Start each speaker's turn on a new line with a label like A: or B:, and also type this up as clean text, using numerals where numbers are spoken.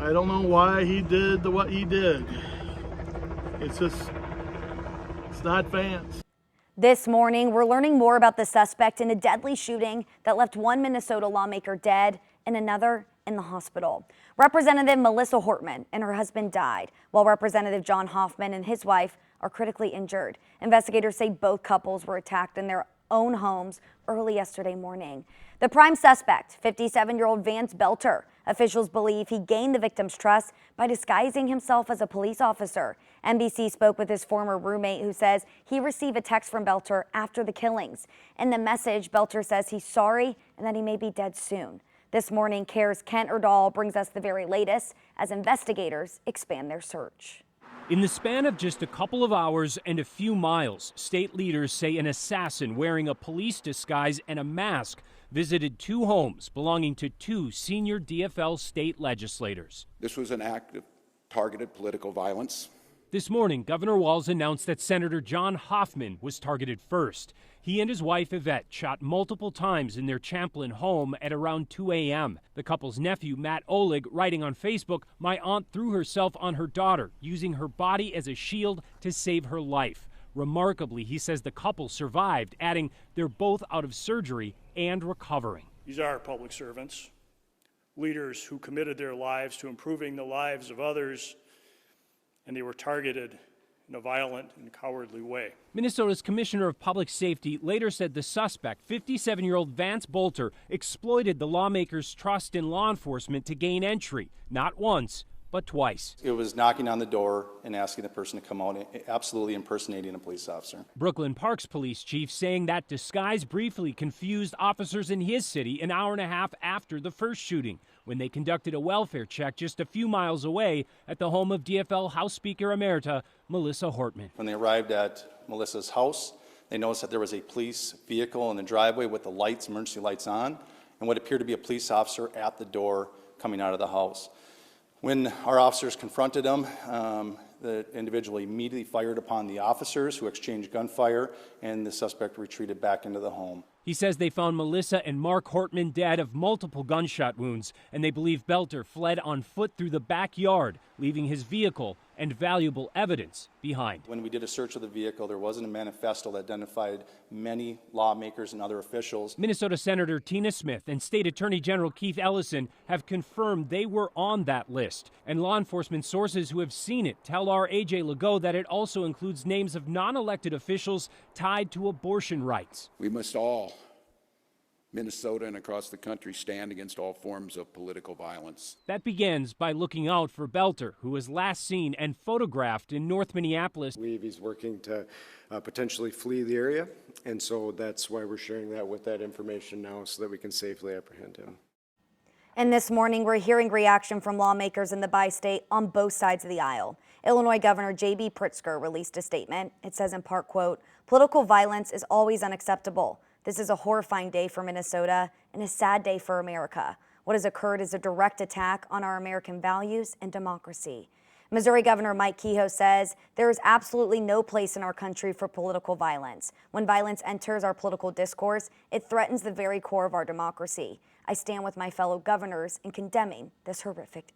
A: I don't know why he did what he did. It's not fans.
B: This morning, we're learning more about the suspect in a deadly shooting that left one Minnesota lawmaker dead and another in the hospital. Representative Melissa Hortman and her husband died, while Representative John Hoffman and his wife are critically injured. Investigators say both couples were attacked in their own homes early yesterday morning. The prime suspect, 57-year-old Vance Belter, officials believe he gained the victim's trust by disguising himself as a police officer. NBC spoke with his former roommate who says he received a text from Belter after the killings. In the message, Belter says he's sorry and that he may be dead soon. This morning, CARE's Kent Erdahl brings us the very latest as investigators expand their search.
C: In the span of just a couple of hours and a few miles, state leaders say an assassin wearing a police disguise and a mask visited two homes belonging to two senior DFL state legislators.
D: This was an act of targeted political violence.
C: This morning, Governor Walz announced that Senator John Hoffman was targeted first. He and his wife Yvette shot multiple times in their Champlin home at around 2 a.m. The couple's nephew, Matt Oleg, writing on Facebook, "My aunt threw herself on her daughter, using her body as a shield to save her life." Remarkably, he says the couple survived, adding they're both out of surgery and recovering.
E: These are public servants, leaders who committed their lives to improving the lives of others, and they were targeted in a violent and cowardly way.
C: Minnesota's Commissioner of Public Safety later said the suspect, 57-year-old Vance Belter, exploited the lawmakers' trust in law enforcement to gain entry, not once, but twice.
F: It was knocking on the door and asking the person to come out, absolutely impersonating a police officer.
C: Brooklyn Park's police chief saying that disguise briefly confused officers in his city an hour and a half after the first shooting, when they conducted a welfare check just a few miles away at the home of DFL House Speaker Emerita Melissa Hortman.
F: When they arrived at Melissa's house, they noticed that there was a police vehicle in the driveway with the lights, emergency lights on, and what appeared to be a police officer at the door coming out of the house. When our officers confronted him, the individual immediately fired upon the officers, who exchanged gunfire, and the suspect retreated back into the home.
C: He says they found Melissa and Mark Hortman dead of multiple gunshot wounds, and they believe Belter fled on foot through the backyard, leaving his vehicle and valuable evidence behind.
F: When we did a search of the vehicle, there wasn't a manifesto that identified many lawmakers and other officials.
C: Minnesota Senator Tina Smith and State Attorney General Keith Ellison have confirmed they were on that list, and law enforcement sources who have seen it tell our AJ Legault that it also includes names of non-elected officials tied to abortion rights.
D: We must all, Minnesota and across the country, stand against all forms of political violence.
C: That begins by looking out for Belter, who was last seen and photographed in North Minneapolis.
G: I believe he's working to potentially flee the area, and so that's why we're sharing that information now, so that we can safely apprehend him.
B: And this morning, we're hearing reaction from lawmakers in the bi-state on both sides of the aisle. Illinois Governor J.B. Pritzker released a statement. It says in part, quote, "Political violence is always unacceptable. This is a horrifying day for Minnesota and a sad day for America. What has occurred is a direct attack on our American values and democracy." Missouri Governor Mike Kehoe says there is absolutely no place in our country for political violence. When violence enters our political discourse, it threatens the very core of our democracy. I stand with my fellow governors in condemning this horrific